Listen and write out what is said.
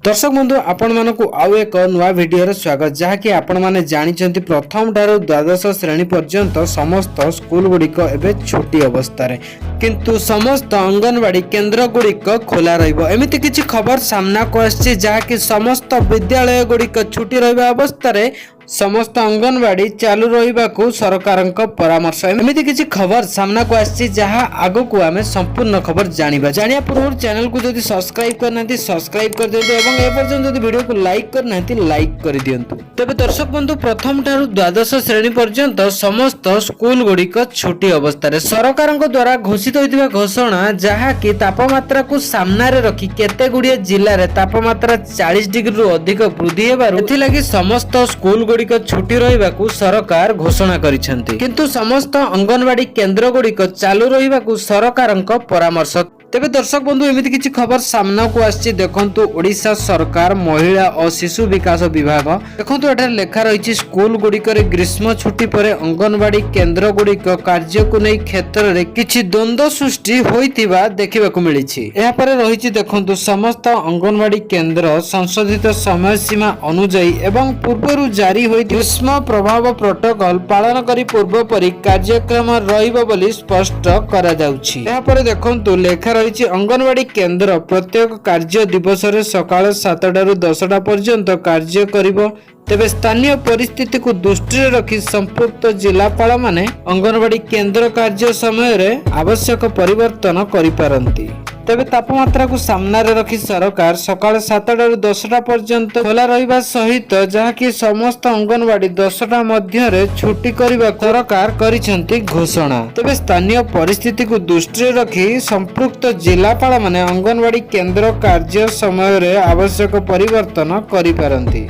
दर्शक बंधु आपण मानक आउ एक नुआ वीडियो स्वागत जहाँकि आपण माने जानिचंती प्रथम ठारू द्वादश श्रेणी पर्यंत समस्त स्कूल गुड़िक एवं छुट्टी अवस्था रे किंतु समस्त अंगनवाड़ी केन्द्र गुड़िक खोला रहिबो एमिति किछि खबर सामना को आछि जहाँकि समस्त विद्यालय गुड़िक छुट्टी रहिबा अवस्था रे समस्त अंगनवाड़ी चालू रहिबाकू सरकारक परामर्श एमिति किछि खबर सामना को आछि जहाँ आगो को आमे संपूर्ण खबर जानिया पूर्व चैनल को जदि सब्सक्राइब करनांती सब्सक्राइब कर दियंतु एवं ए पर्यंत जदि वीडियो को लाइक करनांती लाइक कर दियंतु। तबे दर्शक बंधु प्रथम ठारू द्वादश श्रेणी पर्यंत समस्त स्कूल गुड़िक छुट्टी अवस्था रे सरकारक द्वारा घोषित होइतिबा घोषणा जहाँ कि तापमात्रा को सामना रे रखी केते गुड़िए जिल्ला रे तापमात्रा 40 डिग्री रु अधिक वृद्धि हेबारु एथि लागि समस्त स्कूल गुड़िक छुट्टी रहिबाकू सरकार घोषणा करिसेंती किंतु समस्त अंगनवाड़ी केन्द्र गुड़िक चालू रहिबाकू सरकारक परामर्श। तेबे दर्शक बंधु एमिति किछि खबर सामना को आछि देखंतु ओडिशा सरकार महिला और शिशु विकास विभाग देखंतु एठार लेखा रहिछि स्कूल गुड़िक ग्रीष्म छुट्टी पर अंगनवाड़ी केन्द्र गुड़िक कार्य को नै क्षेत्र रे किछि द्वंद्व सृष्टि होइतिबा देखिबाकू मिलिछि। एहा पर रहिछि देखंतु समस्त अंगनवाड़ी केन्द्र संशोधित समय सीमा अनुଯାयी एवं पूर्वरु जारी होई ग्रीष्म प्रभाव प्रोटोकॉल पालन करी पूर्व परि कार्यक्रम रहिबो बोली स्पष्ट करा जाउछि। एहा पर देखंतु लेखा अंगनवाड़ी केन्द्र प्रत्येक कार्य दिवस रे सकाळ 7टा रु 10टा पर्यंत कार्य करिवो। तेबे स्थानीय परिस्थिति को दृष्टि रे रखी संपुक्त जिलापाल माने अंगनवाड़ी केन्द्र कार्य समय रे आवश्यक परिवर्तन करि पारंती। तेबे तापमात्रा को सामना रे रखी सरकार सकाळ 7टा रु 10टा पर्यंत खोला रहिबा सहित जहाँ कि समस्त अंगनवाड़ी 10टा मध्य रे छुट्टी करिबा सरकार करिसेंती घोषणा। तेबे स्थानीय परिस्थिति को दृष्टि रे रखी संपुक्त जिलापाल माने अंगनवाड़ी केन्द्र कार्य समय रे आवश्यक परिवर्तन करि पारंती।